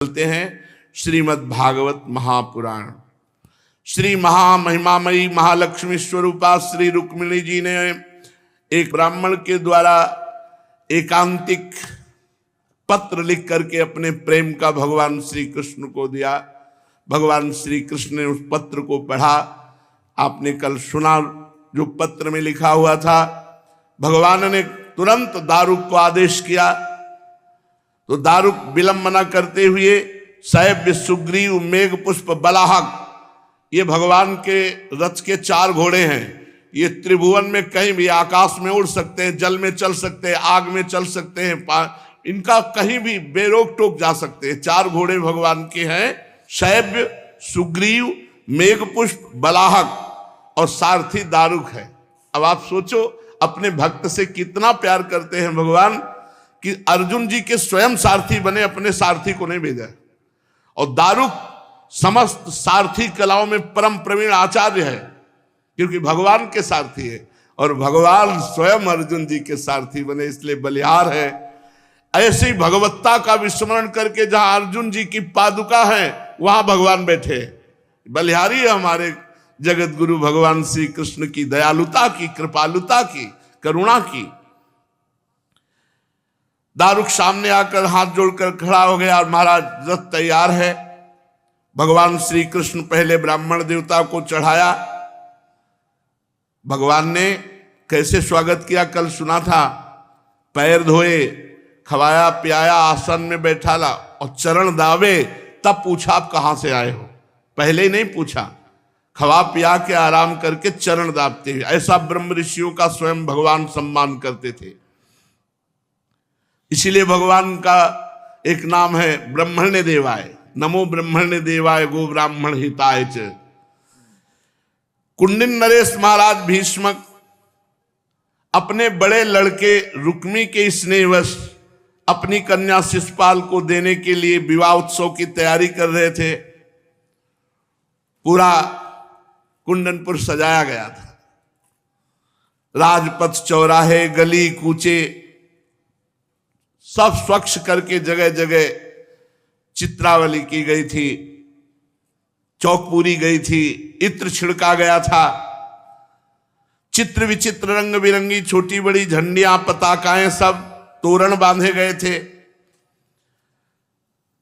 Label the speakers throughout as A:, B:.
A: चलते हैं श्रीमद् भागवत महापुराण। श्री महामहिमामयी महालक्ष्मी स्वरूपा श्री रुक्मिणी जी ने एक ब्राह्मण के द्वारा एकांतिक पत्र लिख करके अपने प्रेम का भगवान श्री कृष्ण को दिया। भगवान श्री कृष्ण ने उस पत्र को पढ़ा। आपने कल सुना जो पत्र में लिखा हुआ था। भगवान ने तुरंत दारुक को आदेश किया तो दारुक विलंबना करते हुए सैव्य सुग्रीव मेघ पुष्प बलाहक, ये भगवान के रथ के 4 घोड़े हैं। ये त्रिभुवन में कहीं भी आकाश में उड़ सकते हैं, जल में चल सकते हैं, आग में चल सकते हैं, इनका कहीं भी बेरोक टोक जा सकते हैं। 4 घोड़े भगवान के हैं, सैव्य सुग्रीव मेघ पुष्प बलाहक और सारथी दारुक है। अब आप सोचो अपने भक्त से कितना प्यार करते हैं भगवान कि अर्जुन जी के स्वयं सारथी बने, अपने सारथी को नहीं भेजा। और दारुक समस्त सारथी कलाओं में परम प्रवीण आचार्य है, क्योंकि भगवान के सारथी है और भगवान स्वयं अर्जुन जी के सारथी बने, इसलिए बलिहार है। ऐसे ही भगवत्ता का विस्मरण करके जहां अर्जुन जी की पादुका है वहां भगवान बैठे। बलिहारी है हमारे जगत गुरु भगवान श्री कृष्ण की दयालुता की, कृपालुता की, करुणा की। दारुक सामने आकर हाथ जोड़कर खड़ा हो गया और महाराज रथ तैयार है। भगवान श्री कृष्ण पहले ब्राह्मण देवता को चढ़ाया। भगवान ने कैसे स्वागत किया कल सुना था। पैर धोए, खवाया पियाया, आसन में बैठाला और चरण दावे। तब पूछा आप कहां से आए हो, पहले ही नहीं पूछा। खवा पिया के आराम करके चरण दाबते हुए, ऐसा ब्रह्म ऋषियों का स्वयं भगवान सम्मान करते थे। इसीलिए भगवान का एक नाम है ब्रह्मण्य देवाय, नमो ब्रह्मण्य देवाय गो ब्राह्मण हिताय च। कुंडिन नरेश महाराज भीष्मक अपने बड़े लड़के रुक्मी के स्नेहवश अपनी कन्या शिशुपाल को देने के लिए विवाह उत्सव की तैयारी कर रहे थे। पूरा कुंडनपुर सजाया गया था। राजपथ, चौराहे, गली कूचे सब स्वच्छ करके जगह जगह चित्रावली की गई थी, चौक पूरी गई थी, इत्र छिड़का गया था। चित्र विचित्र रंग बिरंगी छोटी बड़ी झंडियां, पताकाएं, सब तोरण बांधे गए थे।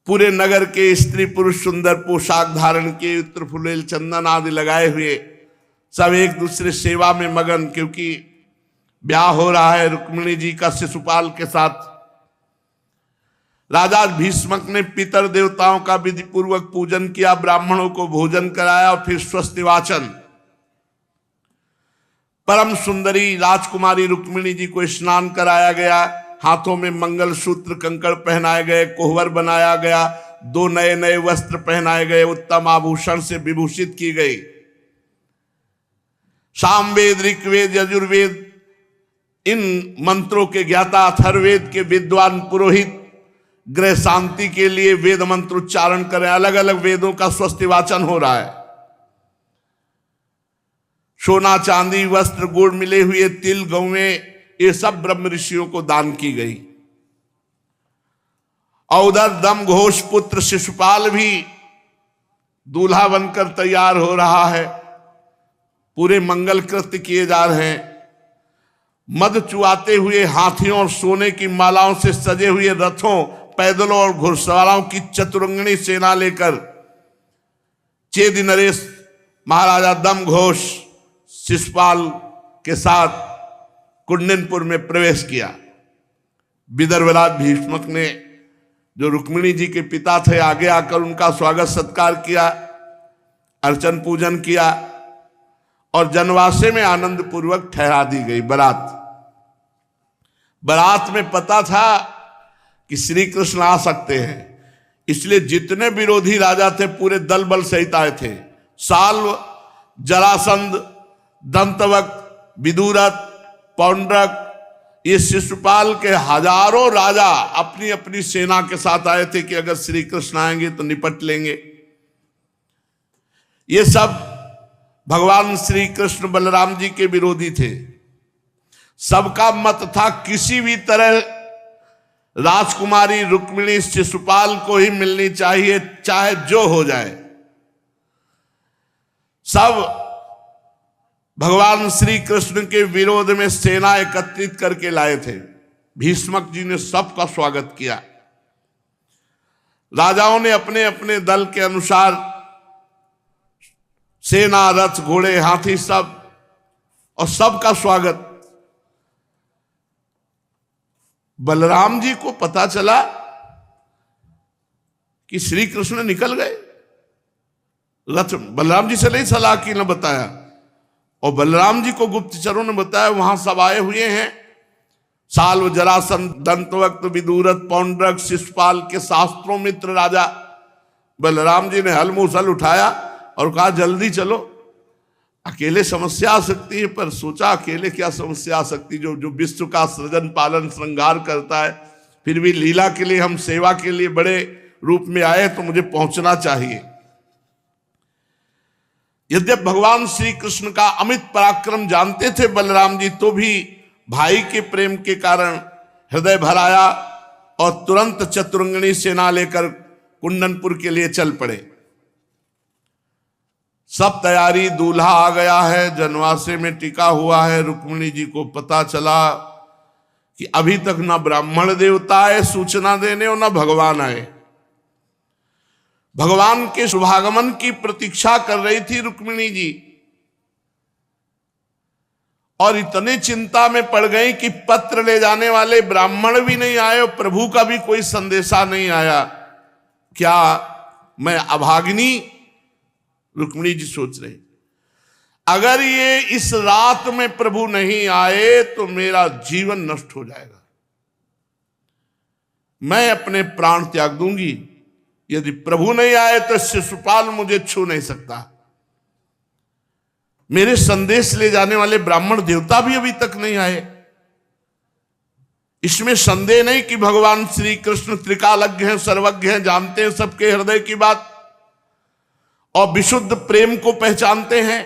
A: पूरे नगर के स्त्री पुरुष सुंदर पोशाक धारण किए, इत्र फुलेल चंदन आदि लगाए हुए सब एक दूसरे सेवा में मगन, क्योंकि ब्याह हो रहा है रुक्मिणी जी का शिशुपाल के साथ। राजा भीष्मक ने पितर देवताओं का विधि पूर्वक पूजन किया, ब्राह्मणों को भोजन कराया और फिर स्वस्ति वाचन। परम सुंदरी राजकुमारी रुक्मिणी जी को स्नान कराया गया, हाथों में मंगल सूत्र कंकड़ पहनाए गए, कोहबर बनाया गया, 2 नए नए वस्त्र पहनाए गए, उत्तम आभूषण से विभूषित की गई। सामवेद, ऋग्वेद, यजुर्वेद इन मंत्रों के ज्ञाता, अथर्ववेद के विद्वान पुरोहित गृह शांति के लिए वेद मंत्र उच्चारण करें। अलग अलग वेदों का स्वस्ति वाचन हो रहा है। सोना चांदी वस्त्र गुड़ मिले हुए तिल गौएं, ये सब ब्रह्म ऋषियों को दान की गई। और उधर दम घोष पुत्र शिशुपाल भी दूल्हा बनकर तैयार हो रहा है। पूरे मंगल कृत्य किए जा रहे हैं। मद चुआते हुए हाथियों और सोने की मालाओं से सजे हुए रथों, पैदलों और घुड़सवारों की चतुरंगिणी सेना लेकर चेदि नरेश महाराजा दम घोष शिशुपाल के साथ कुंडनपुर में प्रवेश किया। विदर्भराज भीष्मक ने जो रुक्मिणी जी के पिता थे आगे आकर उनका स्वागत सत्कार किया, अर्चन पूजन किया और जनवासे में आनंद पूर्वक ठहरा दी गई बारात। बारात में पता था कि श्री कृष्ण आ सकते हैं, इसलिए जितने विरोधी राजा थे पूरे दल बल सहित आए थे। साल्व, जरासंध, दंतवक्त, विदुरथ, पौंड्रक, ये शिशुपाल के हजारों राजा अपनी अपनी सेना के साथ आए थे कि अगर श्री कृष्ण आएंगे तो निपट लेंगे। ये सब भगवान श्री कृष्ण बलराम जी के विरोधी थे। सबका मत था किसी भी तरह राजकुमारी रुक्मिणी शिशुपाल को ही मिलनी चाहिए, चाहे जो हो जाए। सब भगवान श्री कृष्ण के विरोध में सेना एकत्रित करके लाए थे। भीष्मक जी ने सबका स्वागत किया। राजाओं ने अपने अपने दल के अनुसार सेना, रथ, घोड़े, हाथी सब, और सबका स्वागत। बलराम जी को पता चला कि श्री कृष्ण निकल गए। रथ बलराम जी से नहीं सलाह की, न बताया, और बलराम जी को गुप्तचरों ने बताया वहां सब आए हुए हैं। साल्व, जरासंध, दंतवक्त, विदुरथ, पौंड्रक, शिशुपाल के शास्त्रों मित्र राजा। बलराम जी ने हल मूसल उठाया और कहा जल्दी चलो, अकेले समस्या आ सकती है। पर सोचा अकेले क्या समस्या आ सकती, जो विश्व का सृजन पालन श्रृंगार करता है, फिर भी लीला के लिए, हम सेवा के लिए बड़े रूप में आए तो मुझे पहुंचना चाहिए। यद्यप भगवान श्री कृष्ण का अमित पराक्रम जानते थे बलराम जी, तो भी भाई के प्रेम के कारण हृदय भर आया और तुरंत चतुरंगनी सेना लेकर कुंदनपुर के लिए चल पड़े। सब तैयारी, दूल्हा आ गया है, जनवासे में टिका हुआ है। रुक्मिणी जी को पता चला कि अभी तक ना ब्राह्मण देवता आए सूचना देने और ना भगवान आए। भगवान के शुभागमन की प्रतीक्षा कर रही थी रुक्मिणी जी, और इतने चिंता में पड़ गई कि पत्र ले जाने वाले ब्राह्मण भी नहीं आए और प्रभु का भी कोई संदेशा नहीं आया। क्या मैं अभागिनी? रुक्मिणी जी सोच रही, अगर ये इस रात में प्रभु नहीं आए तो मेरा जीवन नष्ट हो जाएगा, मैं अपने प्राण त्याग दूंगी। यदि प्रभु नहीं आए तो शिशुपाल मुझे छू नहीं सकता। मेरे संदेश ले जाने वाले ब्राह्मण देवता भी अभी तक नहीं आए। इसमें संदेह नहीं कि भगवान श्री कृष्ण त्रिकालज्ञ हैं, सर्वज्ञ हैं, जानते हैं सबके हृदय की बात और विशुद्ध प्रेम को पहचानते हैं।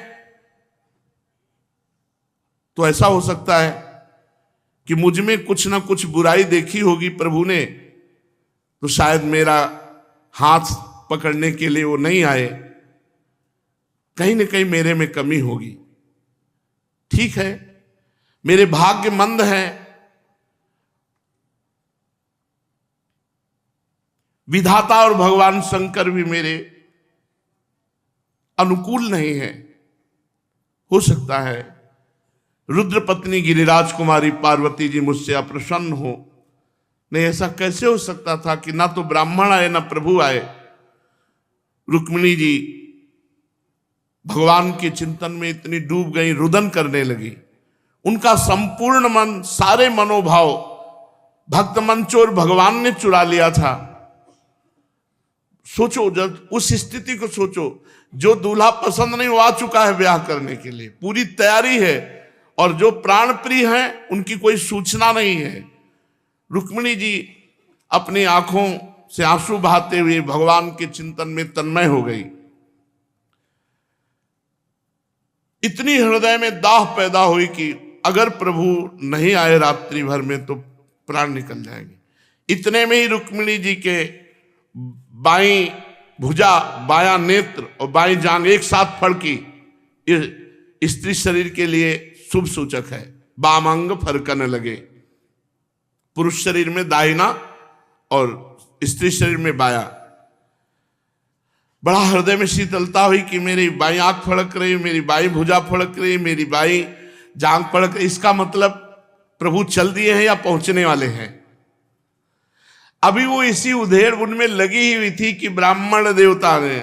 A: तो ऐसा हो सकता है कि मुझ में कुछ ना कुछ बुराई देखी होगी प्रभु ने, तो शायद मेरा हाथ पकड़ने के लिए वो नहीं आए। कहीं ना कहीं मेरे में कमी होगी। ठीक है, मेरे भाग्य मंद हैं, विधाता और भगवान शंकर भी मेरे अनुकूल नहीं है। हो सकता है रुद्र पत्नी गिरिराज कुमारी पार्वती जी मुझसे अप्रसन्न हो। नहीं, ऐसा कैसे हो सकता था कि ना तो ब्राह्मण आए ना प्रभु आए। रुक्मिणी जी भगवान के चिंतन में इतनी डूब गई, रुदन करने लगी। उनका संपूर्ण मन, सारे मनोभाव भक्त मंचोर भगवान ने चुरा लिया था। सोचो, जब उस स्थिति को सोचो, जो दूल्हा पसंद नहीं वो आ चुका है ब्याह करने के लिए, पूरी तैयारी है, और जो प्राण प्रिय हैं उनकी कोई सूचना नहीं है। रुक्मिणी जी अपनी आंखों से आंसू बहाते हुए भगवान के चिंतन में तन्मय हो गई। इतनी हृदय में दाह पैदा हुई कि अगर प्रभु नहीं आए रात्रि भर में तो प्राण निकल जाएंगे। इतने में ही रुक्मिणी जी के बाईं भुजा, बायां नेत्र और बाईं जांग एक साथ फड़की। स्त्री शरीर के लिए शुभ सूचक है। बामांग फरकने लगे। पुरुष शरीर में दाहिना और स्त्री शरीर में बाया। बड़ा हृदय में शीतलता हुई कि मेरी बाईं आंख फड़क रही, मेरी बाईं भुजा फड़क रही, मेरी बाईं जांग फड़क रही। इसका मतलब प्रभु चल दिए हैं या पहुंचने वाले हैं। अभी वो इसी उधेड़ उनमें लगी हुई थी कि ब्राह्मण देवता ने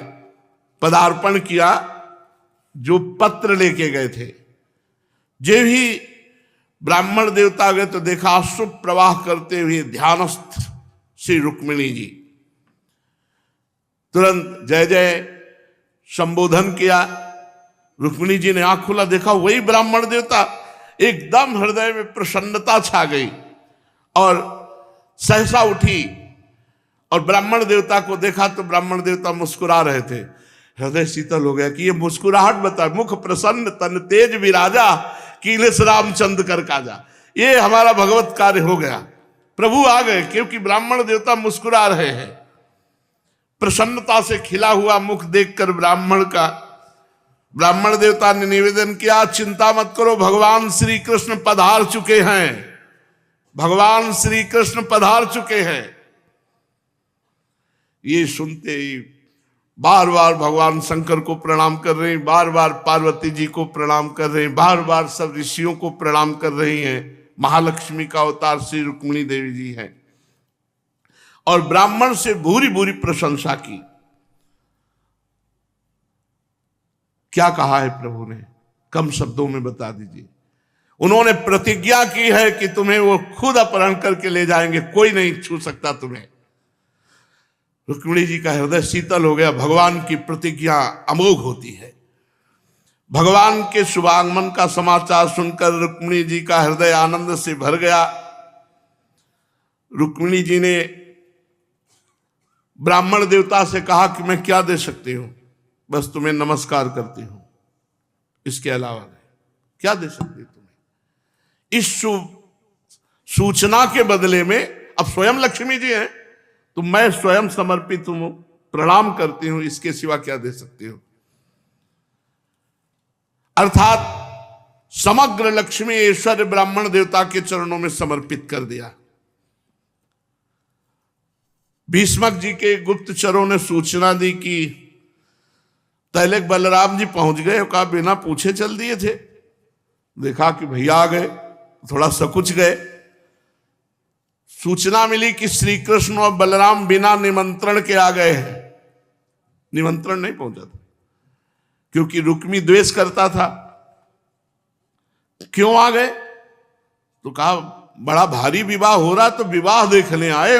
A: पदार्पण किया, जो पत्र लेके गए थे। जो ही ब्राह्मण देवता गए तो देखा अशुभ प्रवाह करते हुए ध्यानस्थ श्री रुक्मिणी जी। तुरंत जय जय संबोधन किया। रुक्मिणी जी ने आंख खुला, देखा वही ब्राह्मण देवता। एकदम हृदय में प्रसन्नता छा गई और सहसा उठी और ब्राह्मण देवता को देखा तो ब्राह्मण देवता मुस्कुरा रहे थे। हृदय शीतल हो गया कि ये मुस्कुराहट बता, मुख प्रसन्न तन तेज विराजा कीलेश रामचंद्र कर काजा। ये हमारा भगवत कार्य हो गया। प्रभु आ गए, क्योंकि ब्राह्मण देवता मुस्कुरा रहे हैं। प्रसन्नता से खिला हुआ मुख देखकर ब्राह्मण देवता ने निवेदन किया, चिंता मत करो, भगवान श्री कृष्ण पधार चुके हैं, भगवान श्री कृष्ण पधार चुके हैं। ये सुनते ही बार बार भगवान शंकर को प्रणाम कर रहे हैं, बार बार पार्वती जी को प्रणाम कर रहे हैं, बार बार सब ऋषियों को प्रणाम कर रही हैं। महालक्ष्मी का अवतार श्री रुक्मिणी देवी जी हैं, और ब्राह्मण से भूरी भूरी प्रशंसा की। क्या कहा है प्रभु ने, कम शब्दों में बता दीजिए। उन्होंने प्रतिज्ञा की है कि तुम्हें वो खुद अपहरण करके ले जाएंगे, कोई नहीं छू सकता तुम्हें। रुक्मिणी जी का हृदय शीतल हो गया। भगवान की प्रतिज्ञा अमोघ होती है। भगवान के शुभागमन का समाचार सुनकर रुक्मिणी जी का हृदय आनंद से भर गया। रुक्मिणी जी ने ब्राह्मण देवता से कहा कि मैं क्या दे सकती हूं, बस तुम्हें नमस्कार करती हूं, इसके अलावा नहीं, क्या दे सकती तुम्हें। इस सूचना के बदले में अब स्वयं लक्ष्मी जी हैं, तो मैं स्वयं समर्पित हूं, प्रणाम करती हूं, इसके सिवा क्या दे सकती हूं। अर्थात समग्र लक्ष्मी ऐश्वर्य ब्राह्मण देवता के चरणों में समर्पित कर दिया। भीष्मक जी के गुप्तचरों ने सूचना दी कि तैलेक बलराम जी पहुंच गए, कहा बिना पूछे चल दिए थे। देखा कि भैया आ गए, थोड़ा सकुच गए। सूचना मिली कि श्री कृष्ण और बलराम बिना निमंत्रण के आ गए हैं। निमंत्रण नहीं पहुंचा था, क्योंकि रुक्मी द्वेष करता था। क्यों आ गए, तो कहा बड़ा भारी विवाह हो रहा, तो विवाह देखने आए,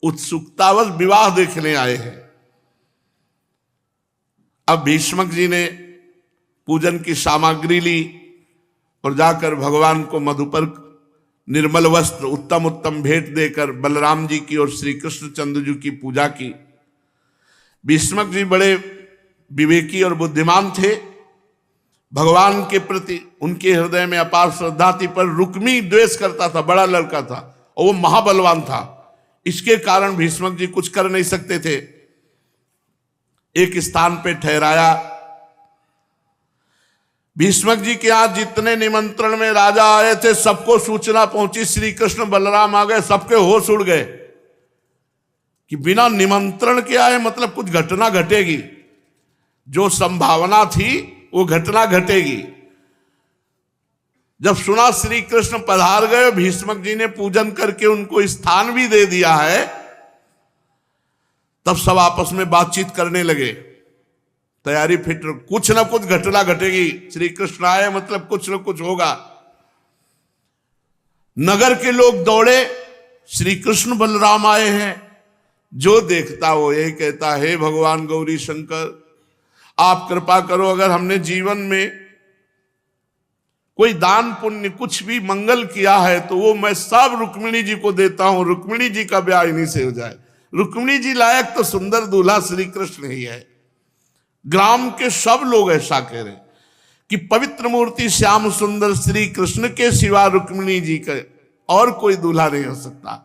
A: उत्सुकतावश विवाह देखने आए हैं। अब भीष्मक जी ने पूजन की सामग्री ली और जाकर भगवान को मधुपर निर्मल वस्त्र, उत्तम उत्तम भेंट देकर बलराम जी की और श्री कृष्णचंद्र जी की पूजा की। भीष्मक जी बड़े विवेकी और बुद्धिमान थे। भगवान के प्रति उनके हृदय में अपार श्रद्धा थी, पर रुक्मी द्वेष करता था, बड़ा लड़का था और वो महाबलवान था। इसके कारण भीष्मक जी कुछ कर नहीं सकते थे। एक स्थान पे ठहराया। भीष्मक जी के यहां जितने निमंत्रण में राजा आए थे, सबको सूचना पहुंची श्री कृष्ण बलराम आ गए। सबके होश उड़ गए कि बिना निमंत्रण के आए, मतलब कुछ घटना घटेगी। जो संभावना थी वो घटना घटेगी। जब सुना श्री कृष्ण पधार गए, भीष्मक जी ने पूजन करके उनको स्थान भी दे दिया है, तब सब आपस में बातचीत करने लगे। तैयारी फिट, कुछ ना कुछ घटना घटेगी। श्री कृष्ण आए मतलब कुछ ना कुछ होगा। नगर के लोग दौड़े, श्री कृष्ण बलराम आए हैं। जो देखता वो यही कहता, हे भगवान गौरी शंकर, आप कृपा करो, अगर हमने जीवन में कोई दान पुण्य कुछ भी मंगल किया है तो वो मैं सब रुक्मिणी जी को देता हूं। रुक्मिणी जी का ब्याह इन्हीं से हो जाए। रुक्मिणी जी लायक तो सुंदर दूल्हा श्री कृष्ण ही है। ग्राम के सब लोग ऐसा कह रहे कि पवित्र मूर्ति श्याम सुंदर श्री कृष्ण के सिवा रुक्मिणी जी का और कोई दूल्हा नहीं हो सकता।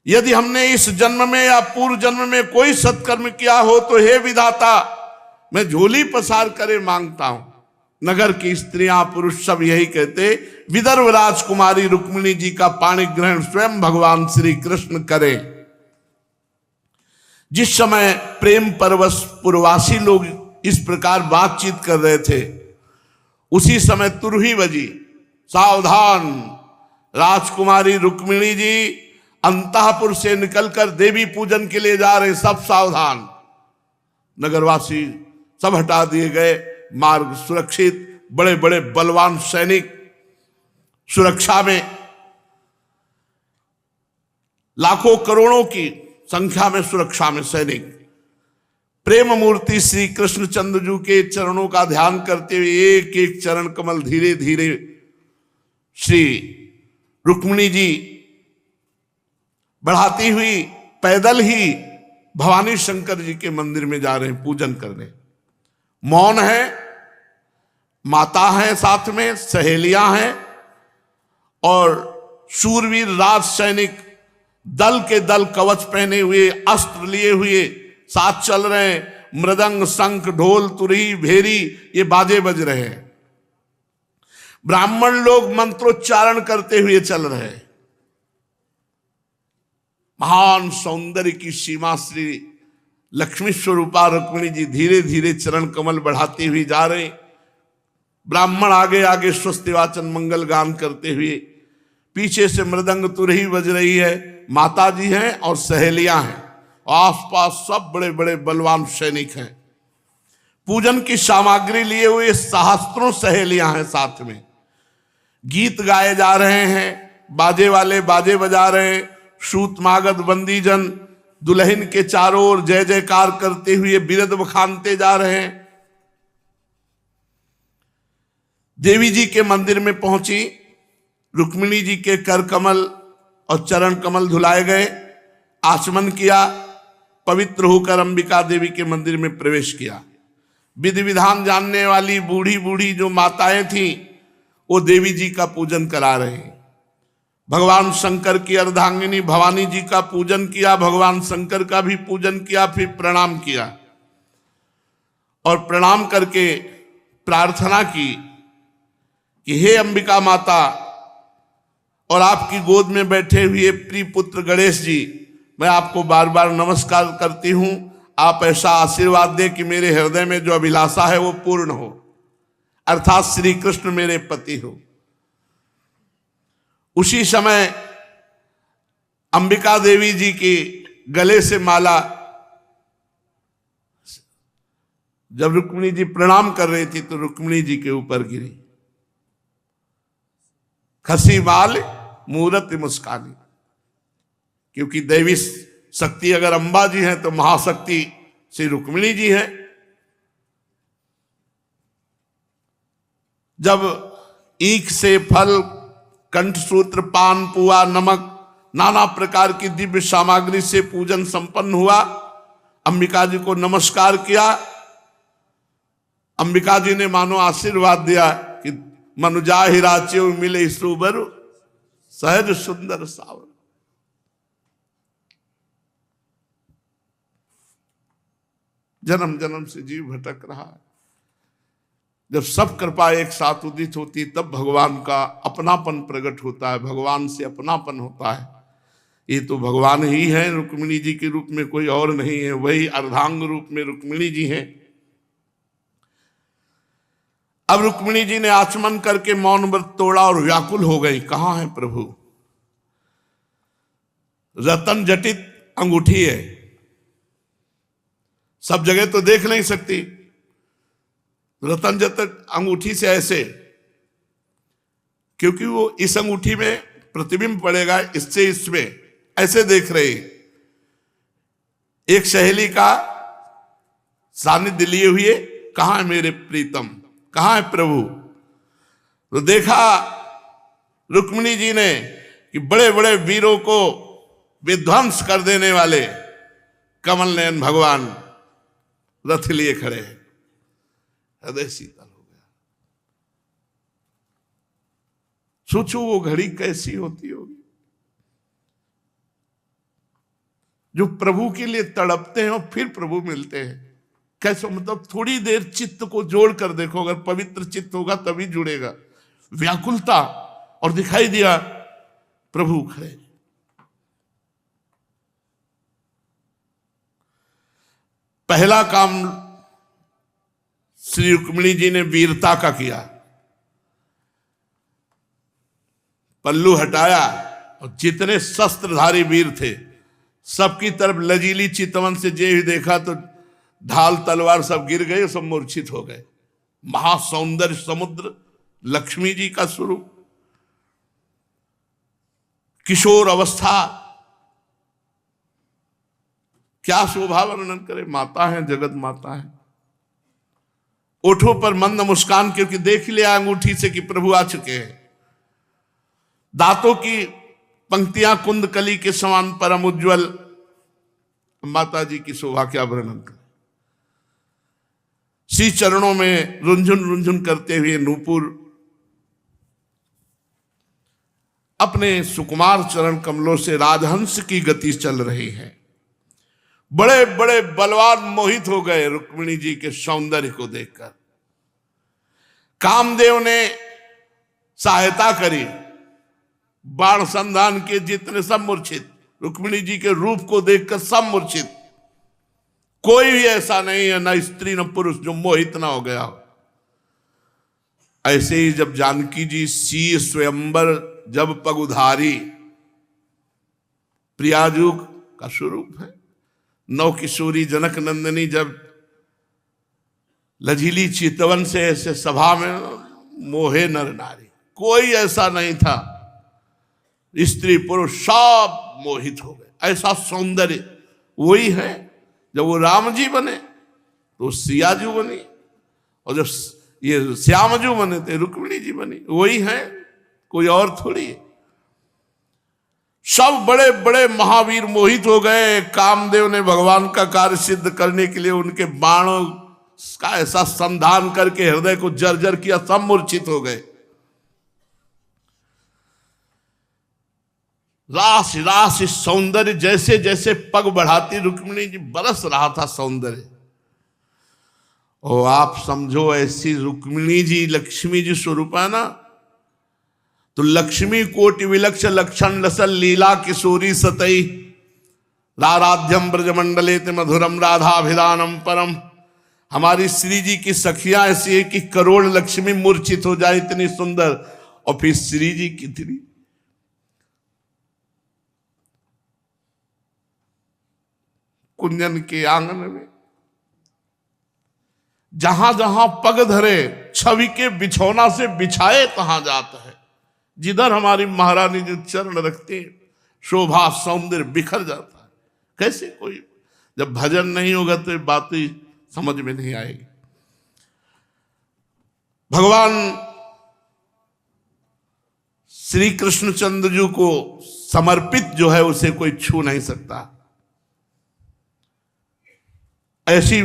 A: यदि हमने इस जन्म में या पूर्व जन्म में कोई सत्कर्म किया हो तो हे विधाता, मैं झोली पसार करे मांगता हूं। नगर की स्त्रियां पुरुष सब यही कहते, विदर्भ राजकुमारी रुक्मिणी जी का पाणी ग्रहण स्वयं भगवान श्री कृष्ण करें। जिस समय प्रेम परवश पुरवासी लोग इस प्रकार बातचीत कर रहे थे, उसी समय तुरही बजी, सावधान, राजकुमारी रुक्मिणी जी अंतःपुर से निकलकर देवी पूजन के लिए जा रहे, सब सावधान। नगरवासी सब हटा दिए गए, मार्ग सुरक्षित, बड़े बड़े बलवान सैनिक सुरक्षा में, लाखों करोड़ों की संख्या में सुरक्षा में सैनिक। प्रेम मूर्ति श्री कृष्णचंद्र जी के चरणों का ध्यान करते हुए एक एक चरण कमल धीरे धीरे श्री रुक्मिणी जी बढ़ाती हुई पैदल ही भवानी शंकर जी के मंदिर में जा रहे हैं पूजन करने। मौन है, माता है, साथ में सहेलियां हैं, और शूरवीर राज सैनिक दल के दल कवच पहने हुए, अस्त्र लिए हुए साथ चल रहे हैं। मृदंग, शंख, ढोल, तुरही, भेरी ये बाजे बज रहे हैं। ब्राह्मण लोग मंत्रोच्चारण करते हुए चल रहे हैं। महान सौंदर्य की सीमा श्री लक्ष्मी स्वरूपा रुक्मिणी जी धीरे धीरे चरण कमल बढ़ाती हुई जा रहे। ब्राह्मण आगे आगे स्वस्ति वाचन मंगल गान करते हुए, पीछे से मृदंग तुरही बज रही है। माता जी हैं और सहेलियां हैं, आसपास सब बड़े बड़े बलवान सैनिक हैं। पूजन की सामग्री लिए हुए सहस्त्रों सहेलियां हैं। साथ में गीत गाए जा रहे हैं, बाजे वाले बाजे बजा रहे हैं। सूतमागध बंदीजन दुल्हन के चारों ओर जय जयकार करते हुए बिरद बखानते जा रहे हैं। देवी जी के मंदिर में पहुंची, रुक्मिणी जी के कर कमल और चरण कमल धुलाए गए। आचमन किया, पवित्र होकर अंबिका देवी के मंदिर में प्रवेश किया। विधि विधान जानने वाली बूढ़ी बूढ़ी जो माताएं थीं वो देवी जी का पूजन करा रहे हैं। भगवान शंकर की अर्धांगिनी भवानी जी का पूजन किया, भगवान शंकर का भी पूजन किया, फिर प्रणाम किया और प्रणाम करके प्रार्थना की कि हे अंबिका माता और आपकी गोद में बैठे हुए प्रिय पुत्र गणेश जी, मैं आपको बार बार नमस्कार करती हूं। आप ऐसा आशीर्वाद दें कि मेरे हृदय में जो अभिलाषा है वो पूर्ण हो, अर्थात श्री कृष्ण मेरे पति हो। उसी समय अंबिका देवी जी की गले से माला, जब रुक्मिणी जी प्रणाम कर रही थी तो रुक्मिणी जी के ऊपर गिरी। खसी माल मूरत मुस्कानी, क्योंकि दैवी शक्ति अगर अंबा जी हैं तो महाशक्ति श्री रुक्मिणी जी है। जब ईख से फल, कंठसूत्र, पान, पुआ, नमक, नाना प्रकार की दिव्य सामग्री से पूजन संपन्न हुआ, अंबिका जी को नमस्कार किया। अंबिका जी ने मानो आशीर्वाद दिया कि मनुजा ही राच्यो मिले सुबर सहज सुंदर सावर। जन्म जन्म से जीव भटक रहा है, जब सब कृपा एक साथ उदित होती तब भगवान का अपनापन प्रकट होता है, भगवान से अपनापन होता है। ये तो भगवान ही है, रुक्मिणी जी के रूप में कोई और नहीं है, वही अर्धांग रूप में रुक्मिणी जी हैं। अब रुक्मिणी जी ने आचमन करके मौन व्रत तोड़ा और व्याकुल हो गई। कहां है प्रभु? रतन जटित अंगूठी है, सब जगह तो देख नहीं सकती। रतन जटित अंगूठी से ऐसे, क्योंकि वो इस अंगूठी में प्रतिबिंब पड़ेगा, इससे इसमें ऐसे देख रहे। एक सहेली का सानिध्य लिए हुए, कहां है मेरे प्रीतम, कहां है प्रभु? तो देखा रुक्मिणी जी ने कि बड़े बड़े वीरों को विध्वंस कर देने वाले कमल नयन भगवान रथ लिए खड़े हैं। हृदय शीतल हो गया। सोचो वो घड़ी कैसी होती होगी जो प्रभु के लिए तड़पते हैं और फिर प्रभु मिलते हैं। कैसे, मतलब थोड़ी देर चित्त को जोड़ कर देखो, अगर पवित्र चित्त होगा तभी जुड़ेगा। व्याकुलता, और दिखाई दिया प्रभु खड़े। पहला काम श्री रुक्मिणी जी ने वीरता का किया। पल्लू हटाया और जितने शस्त्रधारी वीर थे सबकी तरफ लजीली चितवन से जे ही देखा तो ढाल तलवार सब गिर गए, सब मूर्छित हो गए। महासौंदर्य समुद्र लक्ष्मी जी का स्वरूप, किशोर अवस्था, क्या शोभा वर्णन करे। माता है, जगत माता है। ओठों पर मंद मुस्कान, क्योंकि देख लिया अंगूठी से कि प्रभु आ चुके हैं। दांतों की पंक्तियां कुंदकली के समान परम उज्ज्वल। माता जी की शोभा क्या वर्णन करे। श्री चरणों में रुंझुन रुंझुन करते हुए नूपुर, अपने सुकुमार चरण कमलों से राजहंस की गति चल रही है। बड़े बड़े बलवान मोहित हो गए रुक्मिणी जी के सौंदर्य को देखकर। कामदेव ने सहायता करी, बाण संधान के जितने सब मूर्छित, रुक्मिणी जी के रूप को देखकर सब मूर्छित। कोई भी ऐसा नहीं है, न स्त्री न पुरुष, जो मोहित ना हो गया हो। ऐसे ही जब जानकी जी सी स्वयंवर जब पग उधारी, प्रियाजू का स्वरूप है। नौ किशोरी जनक नंदिनी जब लजीली चितवन से ऐसे सभा में मोहे नर नारी, कोई ऐसा नहीं था, स्त्री पुरुष सब मोहित हो गए। ऐसा सौंदर्य वही है। जब वो राम जी बने तो सियाजू बनी, और जब ये श्यामजू बने थे रुक्मिणी जी बनी। वही है, कोई और थोड़ी है। सब बड़े बड़े महावीर मोहित हो गए। कामदेव ने भगवान का कार्य सिद्ध करने के लिए उनके बाणों का ऐसा संधान करके हृदय को जर्जर किया, सब मूर्छित हो गए। रास रास इस सौंदर्य, जैसे जैसे पग बढ़ाती रुक्मिणी जी, बरस रहा था सौंदर्य। और आप समझो ऐसी रुक्मिणी जी लक्ष्मी जी स्वरूप है ना, तो लक्ष्मी कोटि विलक्ष लक्षण लसल लीला किशोरी सतई राराध्यम ब्रजमंडले मधुरम राधाभिधानम परम। हमारी श्री जी की सखियां ऐसी है कि करोड़ लक्ष्मी मूर्छित हो जाए, इतनी सुंदर। और फिर श्री जी कितनी कुंजन के आंगन में जहां जहां पग धरे, छवि के बिछौना से बिछाए कहां जाता है। जिधर हमारी महारानी जी चरण रखते हैं, शोभा सौंदर्य बिखर जाता है। कैसे कोई, जब भजन नहीं होगा तो बातें समझ में नहीं आएगी। भगवान श्री कृष्णचंद्र जी को समर्पित जो है उसे कोई छू नहीं सकता। ऐसी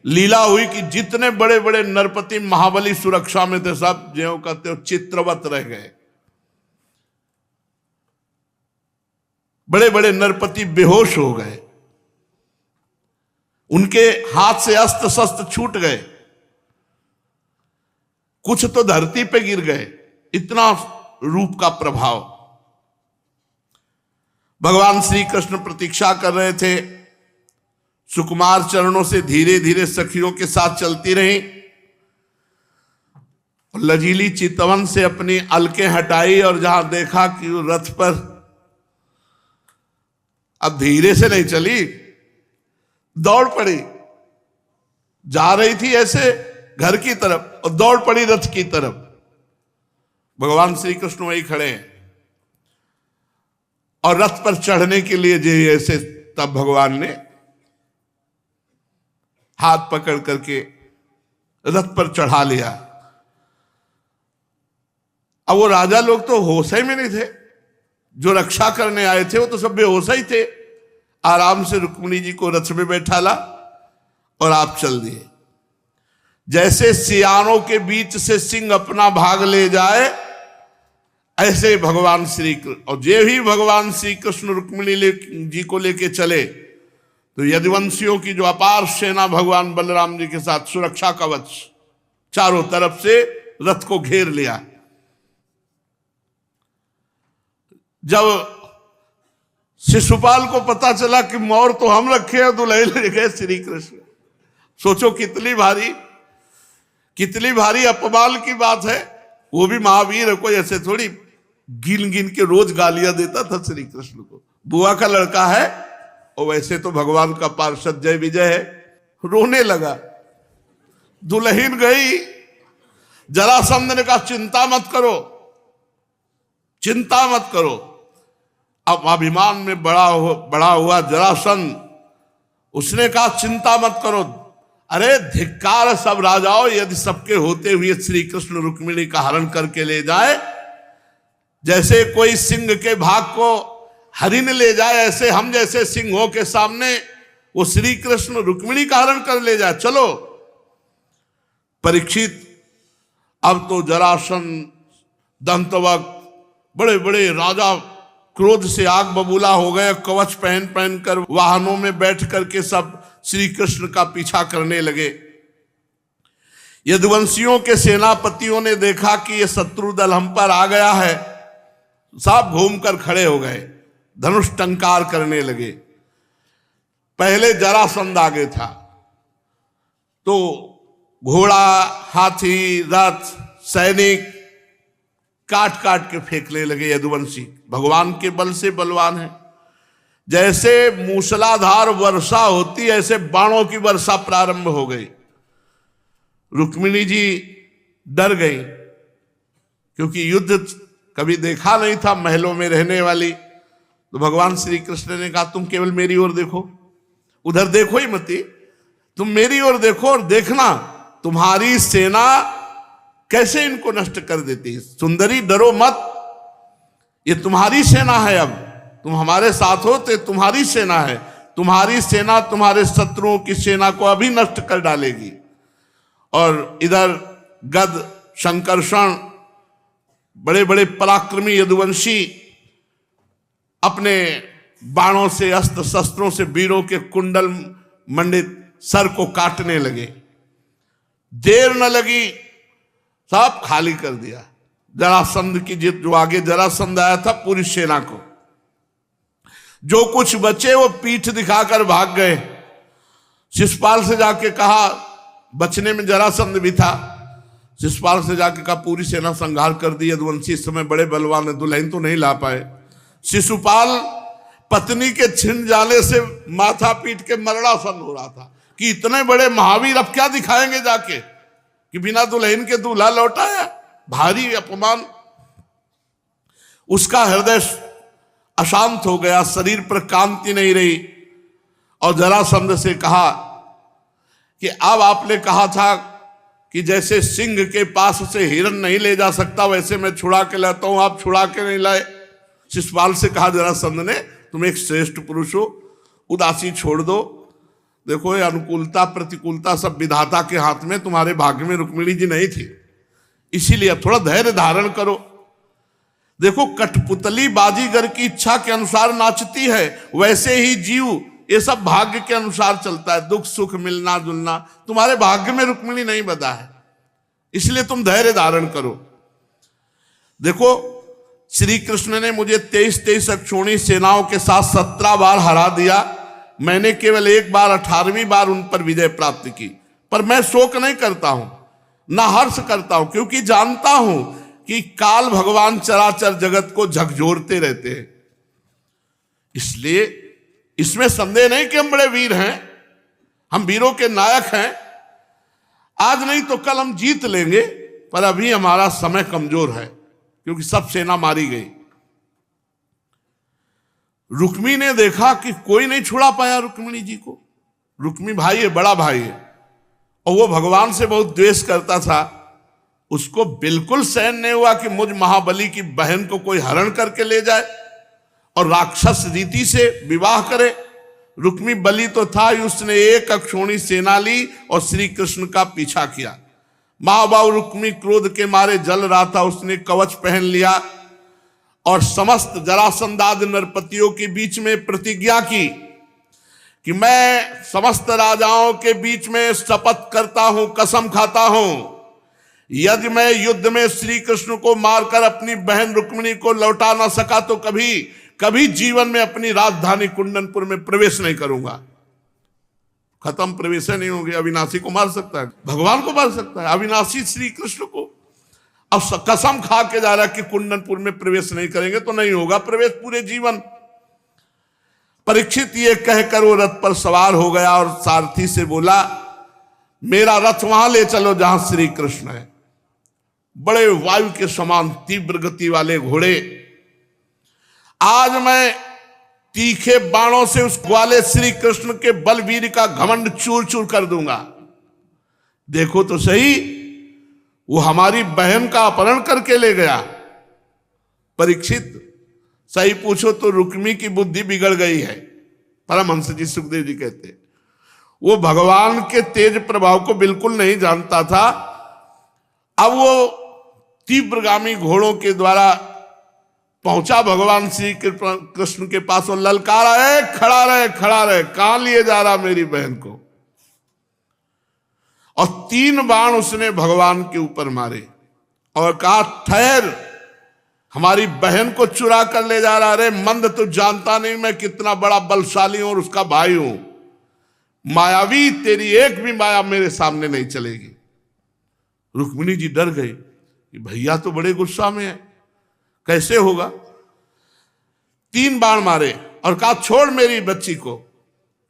A: लीला हुई कि जितने बड़े बड़े नरपति महाबली सुरक्षा में थे, सब ज्यों का त्यों चित्रवत रह गए। बड़े बड़े नरपति बेहोश हो गए, उनके हाथ से अस्त्र शस्त्र छूट गए, कुछ तो धरती पे गिर गए। इतना रूप का प्रभाव। भगवान श्री कृष्ण प्रतीक्षा कर रहे थे, सुकुमार चरणों से धीरे धीरे सखियों के साथ चलती रही। लजीली चितवन से अपनी अलकें हटाई और जहां देखा कि रथ पर अब धीरे से नहीं चली, दौड़ पड़ी। जा रही थी ऐसे घर की तरफ और दौड़ पड़ी रथ की तरफ। भगवान श्री कृष्ण वही खड़े हैं और रथ पर चढ़ने के लिए जो ऐसे, तब भगवान ने हाथ पकड़ करके रथ पर चढ़ा लिया। अब वो राजा लोग तो होश ही में नहीं थे, जो रक्षा करने आए थे वो तो सब बेहोश ही थे। आराम से रुक्मिणी जी को रथ में बैठाला और आप चल दिए। जैसे सियारों के बीच से सिंह अपना भाग ले जाए, ऐसे भगवान श्री कृष्ण, और जे ही भगवान श्री कृष्ण रुक्मिणी जी को लेके चले तो यदुवंशियों की जो अपार सेना भगवान बलराम जी के साथ सुरक्षा कवच चारों तरफ से रथ को घेर लिया। जब शिशुपाल को पता चला कि मोर तो हम रखे हैं, दुल्हे ले गए श्री कृष्ण। सोचो कितनी भारी अपमान की बात है। वो भी महावीर है, कोई ऐसे थोड़ी गिन गिन के रोज गालियां देता था श्री कृष्ण को। बुआ का लड़का है और वैसे तो भगवान का पार्षद जय विजय है। रोने लगा, दुल्हन गई। जरासंध ने कहा चिंता मत करो। अब अभिमान में बड़ा हुआ जरासंध, उसने कहा चिंता मत करो। अरे धिक्कार सब राजाओं, यदि सबके होते हुए श्री कृष्ण रुक्मिणी का हरण करके ले जाए, जैसे कोई सिंह के भाग को हरिण ले जाए, ऐसे हम जैसे सिंहों के सामने वो श्री कृष्ण रुक्मिणी का हरण कर ले जाए। चलो परीक्षित, अब तो जरासंध, दंतवक्र, बड़े बड़े राजा क्रोध से आग बबूला हो गए, कवच पहन पहन कर वाहनों में बैठ करके सब श्री कृष्ण का पीछा करने लगे। यदुवंशियों के सेनापतियों ने देखा कि ये शत्रु दल हम पर आ गया है, सब घूमकर खड़े हो गए, धनुष टंकार करने लगे। पहले जरासंध आगे था तो घोड़ा, हाथी, रथ, सैनिक काट काट के फेंकने लगे। यदुवंशी भगवान के बल से बलवान है, जैसे मूसलाधार वर्षा होती है ऐसे बाणों की वर्षा प्रारंभ हो गई। रुक्मिणी जी डर गई, क्योंकि युद्ध कभी देखा नहीं था महलों में रहने वाली। तो भगवान श्री कृष्ण ने कहा तुम केवल मेरी ओर देखो, उधर देखो ही मती, तुम मेरी ओर देखो और देखना तुम्हारी सेना कैसे इनको नष्ट कर देती है। सुंदरी डरो मत, ये तुम्हारी सेना है, अब तुम हमारे साथ हो तो तुम्हारी सेना है, तुम्हारी सेना तुम्हारे शत्रुओं की सेना को अभी नष्ट कर डालेगी। और इधर गद, शंकरषण, बड़े बड़े पराक्रमी यदुवंशी अपने बाणों से, अस्त्र शस्त्रों से वीरों के कुंडल मंडित सर को काटने लगे। देर न लगी, सब खाली कर दिया। जरासंध की जित, जो आगे जरासंध आया था, पूरी सेना को जो कुछ बचे वो पीठ दिखाकर भाग गए। शिशुपाल से जाके कहा, बचने में जरासंध भी था, शिशुपाल से जाके कहा पूरी सेना संहार कर दी। यदुवंशी इस समय बड़े बलवान है, दुल्हन तो नहीं ला पाए। शिशुपाल पत्नी के छिन जाने से माथा पीट के मरणासन हो रहा था कि इतने बड़े महावीर अब क्या दिखाएंगे जाके कि बिना दुल्हन के दूल्हा लौटाया। भारी अपमान। उसका हृदय अशांत हो गया, शरीर पर कांति नहीं रही। और जरासंध से कहा कि अब आपने कहा था कि जैसे सिंह के पास से हिरन नहीं ले जा सकता, वैसे मैं छुड़ा के लाता हूं, आप छुड़ा के नहीं लाए। शिशुपाल से कहा जरासंध ने, तुम एक श्रेष्ठ पुरुष हो, उदासी छोड़ दो। देखो ये अनुकूलता प्रतिकूलता सब विधाता के हाथ में, तुम्हारे भाग्य में रुक्मिणी जी नहीं थी, इसीलिए अब थोड़ा धैर्य धारण करो। देखो कठपुतली बाजीगर की इच्छा के अनुसार नाचती है, वैसे ही जीव ये सब भाग्य के अनुसार चलता है। दुख सुख मिलना जुलना तुम्हारे भाग्य में रुक्मिणी नहीं बधा है, इसलिए तुम धैर्य धारण करो। देखो श्री कृष्ण ने मुझे 23 अक्षौणी सेनाओं के साथ 17 बार हरा दिया, मैंने केवल एक बार 18वीं बार उन पर विजय प्राप्त की। पर मैं शोक नहीं करता हूं, ना हर्ष करता हूं, क्योंकि जानता हूं कि काल भगवान चराचर जगत को झकझोरते रहते हैं। इसलिए इसमें संदेह नहीं कि हम बड़े वीर हैं, हम वीरों के नायक हैं। आज नहीं तो कल हम जीत लेंगे, पर अभी हमारा समय कमजोर है, क्योंकि सब सेना मारी गई। रुक्मी ने देखा कि कोई नहीं छुड़ा पाया रुक्मिणी जी को। रुक्मी भाई है, बड़ा भाई है, और वो भगवान से बहुत द्वेष करता था। उसको बिल्कुल सहन नहीं हुआ कि मुझ महाबली की बहन को कोई हरण करके ले जाए और राक्षस रीति से विवाह करे। रुक्मी बली तो था ही, उसने एक अक्षौणी सेना ली और श्री कृष्ण का पीछा किया। महाबाहु रुक्मी क्रोध के मारे जल रहा था, उसने कवच पहन लिया और समस्त जरासंधादि नरपतियों के बीच में प्रतिज्ञा की कि मैं समस्त राजाओं के बीच में शपथ करता हूं, कसम खाता हूं, यदि मैं युद्ध में श्री कृष्ण को मारकर अपनी बहन रुक्मिणी को लौटा ना सका तो कभी जीवन में अपनी राजधानी कुंदनपुर में प्रवेश नहीं करूंगा। खत्म, प्रवेश नहीं होगी। अविनाशी को मार सकता है, भगवान को मार सकता है, अविनाशी श्री कृष्ण को। अब कसम खा के जा रहा है कि कुंदनपुर में प्रवेश नहीं करेंगे तो नहीं होगा प्रवेश पूरे जीवन। परीक्षित ये कहकर वो रथ पर सवार हो गया और सारथी से बोला, मेरा रथ वहां ले चलो जहां श्री कृष्ण है। बड़े वायु के समान तीव्र गति वाले घोड़े, आज मैं तीखे बाणों से उस वाले श्री कृष्ण के बलवीर का घमंड चूर चूर कर दूंगा। देखो तो सही, वो हमारी बहन का अपहरण करके ले गया। परीक्षित, सही पूछो तो रुक्मी की बुद्धि बिगड़ गई है। परमहंस जी सुखदेव जी कहते, वो भगवान के तेज प्रभाव को बिल्कुल नहीं जानता था। अब वो तीव्रगामी घोड़ों के द्वारा पहुंचा भगवान श्री कृष्ण के पास और ललकारा, है खड़ा रहे खड़ा रहे, कहां लिए जा रहा मेरी बहन को। और 3 बाण उसने भगवान के ऊपर मारे और कहा, ठहर, हमारी बहन को चुरा कर ले जा रहा। अरे मंद, तो जानता नहीं मैं कितना बड़ा बलशाली हूं और उसका भाई हूं। मायावी, तेरी एक भी माया मेरे सामने नहीं चलेगी। रुक्मिणी जी डर गई कि भैया तो बड़े गुस्सा में है, कैसे होगा। 3 बाण मारे और कहा, छोड़ मेरी बच्ची को।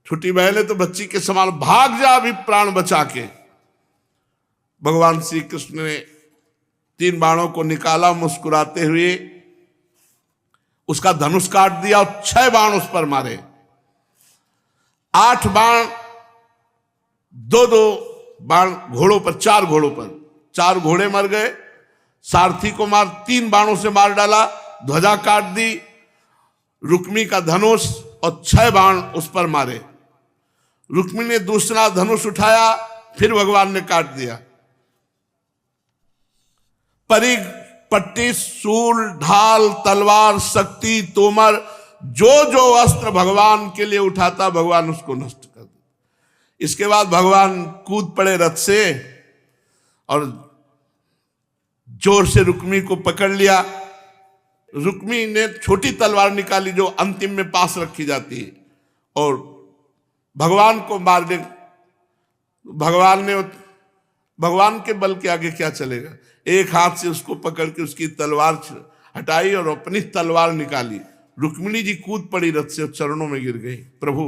A: छोटी बहन है तो बच्ची के समान, भाग जा अभी प्राण बचा के। भगवान श्री कृष्ण ने 3 बाणों को निकाला, मुस्कुराते हुए उसका धनुष काट दिया और 6 बाण उस पर मारे। 8 बाण, 2-2 बाण घोड़ों पर, 4 घोड़ों पर, 4 घोड़े मर गए। सारथी को 3 बाणों से मार डाला, ध्वजा काट दी, रुक्मी का धनुष और 6 बाण उस पर मारे। रुक्मी ने दूसरा धनुष उठाया, फिर भगवान ने काट दिया। परिघ, पट्टी, सूल, ढाल, तलवार, शक्ति, तोमर, जो अस्त्र भगवान के लिए उठाता भगवान उसको नष्ट कर देता। इसके बाद भगवान कूद पड़े रथ से और जोर से रुक्मी को पकड़ लिया। रुक्मी ने छोटी तलवार निकाली जो अंतिम में पास रखी जाती है और भगवान को मारने, भगवान के बल के आगे क्या चलेगा। एक हाथ से उसको पकड़ के उसकी तलवार हटाई और अपनी तलवार निकाली। रुक्मिणी जी कूद पड़ी रथ से और चरणों में गिर गई। प्रभु,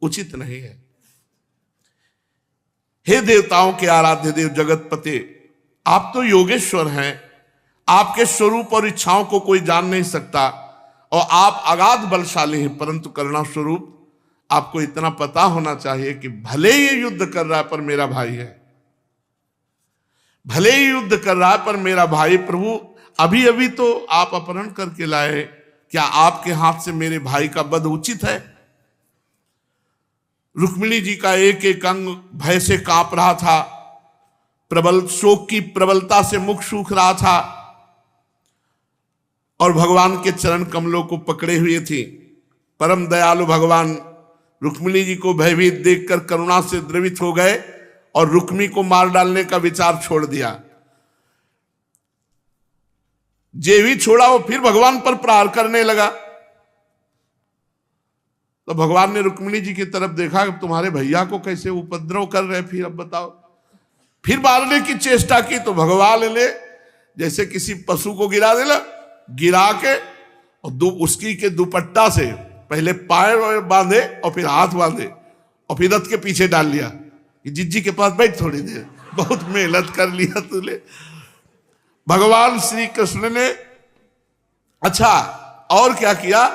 A: उचित नहीं है। हे देवताओं के आराध्य देव जगतपते, आप तो योगेश्वर हैं। आपके स्वरूप और इच्छाओं को कोई जान नहीं सकता और आप अगाध बलशाली हैं, परंतु करुणा स्वरूप आपको इतना पता होना चाहिए कि भले ही युद्ध कर रहा है पर मेरा भाई है, भले ही युद्ध कर रहा है पर मेरा भाई। प्रभु, अभी अभी तो आप अपहरण करके लाए, क्या आपके हाथ से मेरे भाई का वध उचित है। रुक्मिणी जी का एक एक अंग भय से कांप रहा था, प्रबल शोक की प्रबलता से मुख सूख रहा था और भगवान के चरण कमलों को पकड़े हुए थी। परम दयालु भगवान रुक्मिणी जी को भयभीत देखकर करुणा से द्रवित हो गए और रुक्मी को मार डालने का विचार छोड़ दिया। जे भी छोड़ा वो फिर भगवान पर प्रहार करने लगा। तो भगवान ने रुक्मिणी जी की तरफ देखा कि तुम्हारे भैया को कैसे उपद्रव कर रहे, फिर अब बताओ। फिर मारने की चेष्टा की तो भगवान ने जैसे किसी पशु को गिरा देला, गिरा के और उसकी के दुपट्टा से पहले पैर बांधे और फिर हाथ बांधे और फिर रथ के पीछे डाल लिया कि जिज्जी के पास बैठ थोड़ी देर, बहुत मेहनत कर लिया तूने। भगवान श्री कृष्ण ने अच्छा और क्या किया,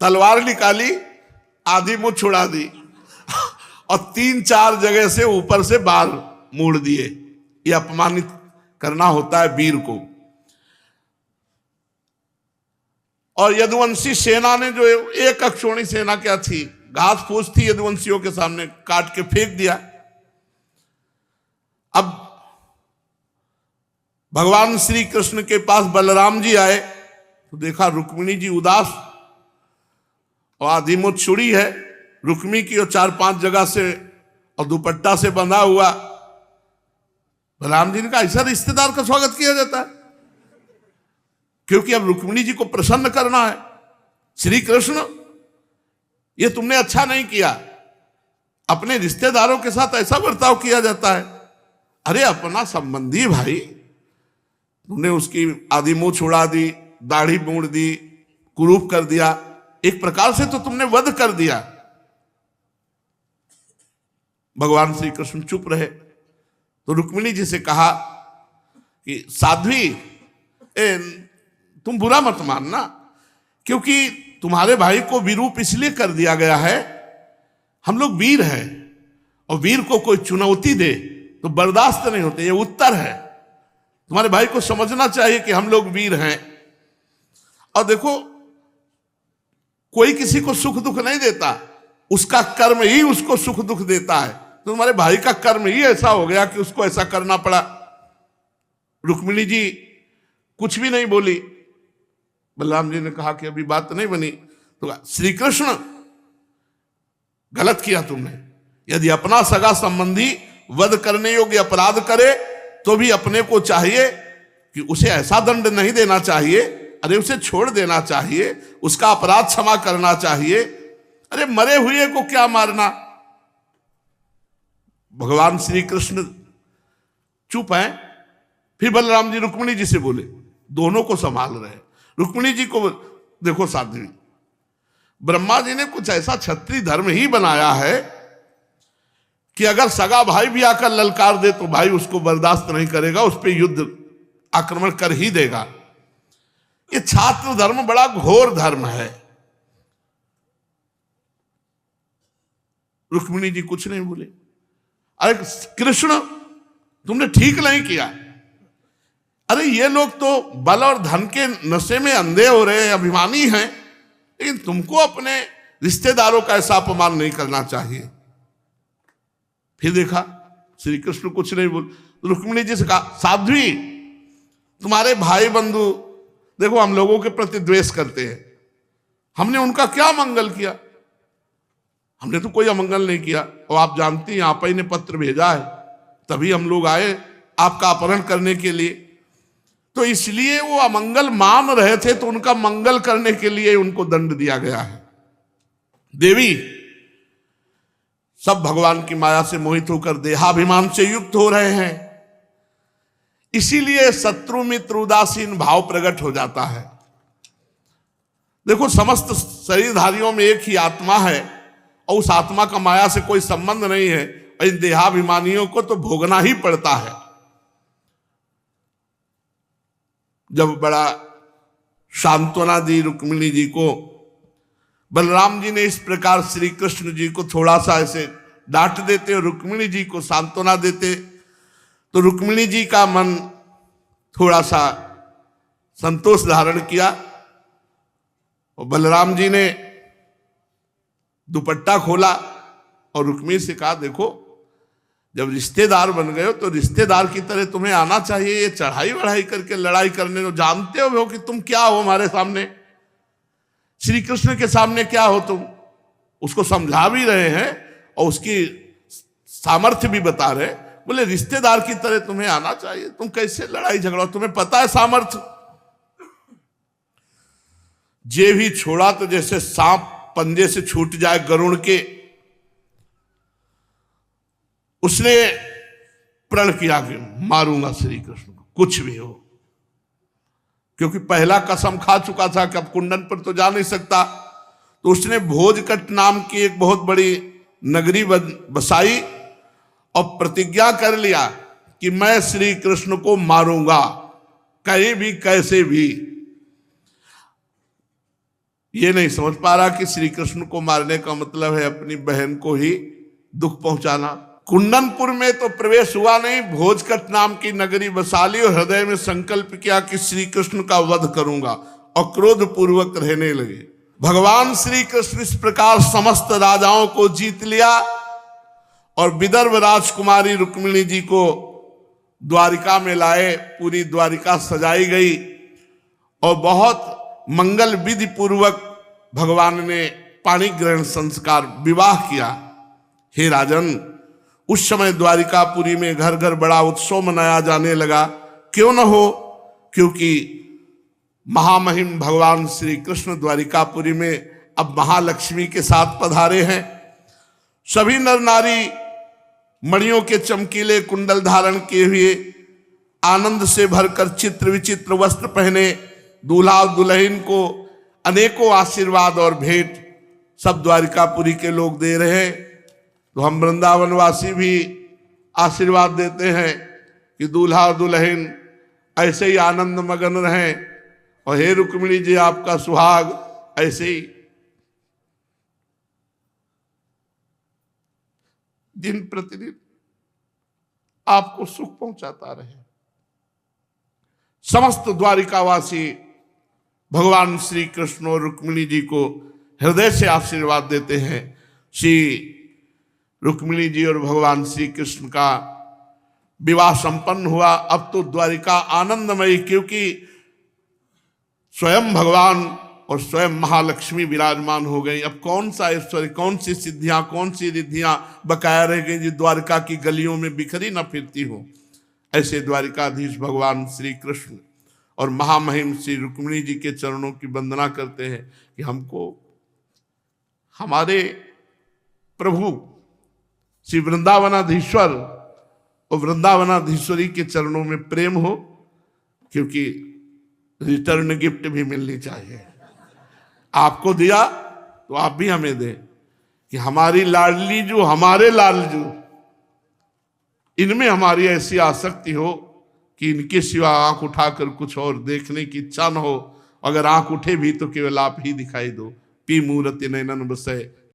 A: तलवार निकाली, आधी मुंह छुड़ा दी और 3-4 जगह से ऊपर से बाल मोड़ दिए। ये अपमानित करना होता है वीर को। और यदुवंशी सेना ने जो एक अक्षोणी सेना क्या थी, घास फूस थी, यदुवंशियों के सामने काट के फेंक दिया। अब भगवान श्री कृष्ण के पास बलराम जी आए तो देखा रुक्मिणी जी उदास और आधी मुंह छुड़ी है रुक्मी की और 4-5 जगह से और दुपट्टा से बंधा हुआ। बलराम जी ने कहा ऐसा रिश्तेदार का स्वागत किया जाता है, क्योंकि अब रुक्मिणी जी को प्रसन्न करना है। श्री कृष्ण, ये तुमने अच्छा नहीं किया, अपने रिश्तेदारों के साथ ऐसा बर्ताव किया जाता है। अरे अपना संबंधी भाई, तुमने उसकी आधी मुंह छुड़ा दी, दाढ़ी मोड़ दी, कुरूप कर दिया, एक प्रकार से तो तुमने वध कर दिया। भगवान श्री कृष्ण चुप रहे तो रुक्मिणी जी से कहा कि साध्वी, तुम बुरा मत मानना, क्योंकि तुम्हारे भाई को विरूप इसलिए कर दिया गया है, हम लोग वीर हैं और वीर को कोई चुनौती दे तो बर्दाश्त नहीं होते, ये उत्तर है। तुम्हारे भाई को समझना चाहिए कि हम लोग वीर हैं। और देखो, कोई किसी को सुख दुख नहीं देता, उसका कर्म ही उसको सुख दुख देता है। तो तुम्हारे भाई का कर्म ही ऐसा हो गया कि उसको ऐसा करना पड़ा। रुक्मिणी जी कुछ भी नहीं बोली, बलराम जी ने कहा कि अभी बात नहीं बनी। तो श्री कृष्ण, गलत किया तुमने। यदि अपना सगा संबंधी वध करने योग्य अपराध करे तो भी अपने को चाहिए कि उसे ऐसा दंड नहीं देना चाहिए, अरे उसे छोड़ देना चाहिए, उसका अपराध क्षमा करना चाहिए। अरे मरे हुए को क्या मारना। भगवान श्री कृष्ण चुप हैं। फिर बलराम जी रुक्मिणी जी से बोले, दोनों को संभाल रहे हैं। रुक्मिणी जी को देखो साध्वी, ब्रह्मा जी ने कुछ ऐसा क्षत्रिय धर्म ही बनाया है कि अगर सगा भाई भी आकर ललकार दे तो भाई उसको बर्दाश्त नहीं करेगा, उस पर युद्ध आक्रमण कर ही देगा। ये छात्र धर्म बड़ा घोर धर्म है। रुक्मिणी जी कुछ नहीं बोले। अरे कृष्ण, तुमने ठीक नहीं किया। अरे ये लोग तो बल और धन के नशे में अंधे हो रहे हैं, अभिमानी हैं, लेकिन तुमको अपने रिश्तेदारों का ऐसा अपमान नहीं करना चाहिए। फिर देखा श्री कृष्ण कुछ नहीं बोल। रुक्मिणी जी से कहा, साध्वी, तुम्हारे भाई बंधु देखो हम लोगों के प्रति द्वेष करते हैं, हमने उनका क्या मंगल किया? हमने तो कोई अमंगल नहीं किया। और आप जानती हैं, आप ही ने पत्र भेजा है, तभी हम लोग आए आपका अपहरण करने के लिए। तो इसलिए वो अमंगल मान रहे थे, तो उनका मंगल करने के लिए उनको दंड दिया गया है। देवी, सब भगवान की माया से मोहित होकर देहाभिमान से युक्त हो रहे हैं, इसीलिए शत्रु मित्र उदासीन भाव प्रकट हो जाता है। देखो, समस्त शरीरधारियों में एक ही आत्मा है और उस आत्मा का माया से कोई संबंध नहीं है। इन देहाभिमानियों को तो भोगना ही पड़ता है। जब बड़ा सांत्वना दी रुक्मिणी जी को, बलराम जी ने इस प्रकार श्री कृष्ण जी को थोड़ा सा ऐसे डांट देते और रुक्मिणी जी को सांत्वना देते, तो रुक्मिणी जी का मन थोड़ा सा संतोष धारण किया। और बलराम जी ने दुपट्टा खोला और रुक्मिणी से कहा, देखो जब रिश्तेदार बन गए हो तो रिश्तेदार की तरह तुम्हें आना चाहिए। ये चढ़ाई बढ़ाई करके लड़ाई करने को, जानते हो कि तुम क्या हो हमारे सामने, श्री कृष्ण के सामने क्या हो तुम। उसको समझा भी रहे हैं और उसकी सामर्थ्य भी बता रहे। बोले रिश्तेदार की तरह तुम्हें आना चाहिए, तुम कैसे लड़ाई झगड़ा, तुम्हें पता है सामर्थ्य। जे भी छोड़ा तो जैसे सांप पंजे से छूट जाए गरुड़ के, उसने प्रण किया कि मारूंगा श्री कृष्ण को, कुछ भी हो। क्योंकि पहला कसम खा चुका था कि अब कुंडन पर तो जा नहीं सकता। तो उसने भोजकट नाम की एक बहुत बड़ी नगरी बसाई और प्रतिज्ञा कर लिया कि मैं श्री कृष्ण को मारूंगा, कहीं भी कैसे भी। ये नहीं समझ पा रहा कि श्री कृष्ण को मारने का मतलब है अपनी बहन को ही दुख पहुंचाना। कुंडनपुर में तो प्रवेश हुआ नहीं, भोजकट नाम की नगरी बसा ली और हृदय में संकल्प किया कि श्री कृष्ण का वध करूंगा और क्रोध पूर्वक रहने लगे। भगवान श्री कृष्ण इस प्रकार समस्त राजाओं को जीत लिया और विदर्भ राजकुमारी रुक्मिणी जी को द्वारिका में लाए। पूरी द्वारिका सजाई गई और बहुत मंगल विधि पूर्वक भगवान ने पाणी ग्रहण संस्कार विवाह किया। हे राजन, उस समय द्वारिकापुरी में घर घर बड़ा उत्सव मनाया जाने लगा। क्यों न हो, क्योंकि महामहिम भगवान श्री कृष्ण द्वारिकापुरी में अब महालक्ष्मी के साथ पधारे हैं। सभी नर नारी मणियों के चमकीले कुंडल धारण किए हुए आनंद से भरकर चित्र विचित्र वस्त्र पहने दूल्हा दुल्हन को अनेकों आशीर्वाद और भेंट सब द्वारिकापुरी के लोग दे रहे हैं। तो हम वृंदावनवासी भी आशीर्वाद देते हैं कि दूल्हा और दुल्हन ऐसे ही आनंद मगन रहें और हे रुक्मिणी जी, आपका सुहाग ऐसे ही दिन प्रतिदिन आपको सुख पहुंचाता रहे। समस्त द्वारिकावासी भगवान श्री कृष्ण और रुक्मिणी जी को हृदय से आशीर्वाद देते हैं। श्री रुक्मिणी जी और भगवान श्री कृष्ण का विवाह संपन्न हुआ। अब तो द्वारिका आनंदमयी, क्योंकि स्वयं भगवान और स्वयं महालक्ष्मी विराजमान हो गई। अब कौन सा ऐश्वर्य, कौन सी सिद्धियां, कौन सी रिद्धियां बकाया रह गई जो द्वारका की गलियों में बिखरी न फिरती हो। ऐसे द्वारिकाधीश भगवान श्री कृष्ण और महामहिम श्री रुक्मिणी जी के चरणों की वंदना करते हैं कि हमको हमारे प्रभु श्री वृंदावनाधीश्वर और वृंदावनाधीश्वरी के चरणों में प्रेम हो, क्योंकि रिटर्न गिफ्ट भी मिलनी चाहिए। आपको दिया तो आप भी हमें दें, कि हमारी लाडली जो, हमारे लालजू, इनमें हमारी ऐसी आसक्ति हो कि इनके सिवा आंख उठाकर कुछ और देखने की इच्छा न हो। अगर आंख उठे भी तो केवल आप ही दिखाई दो। पी मूरति नैनन बसे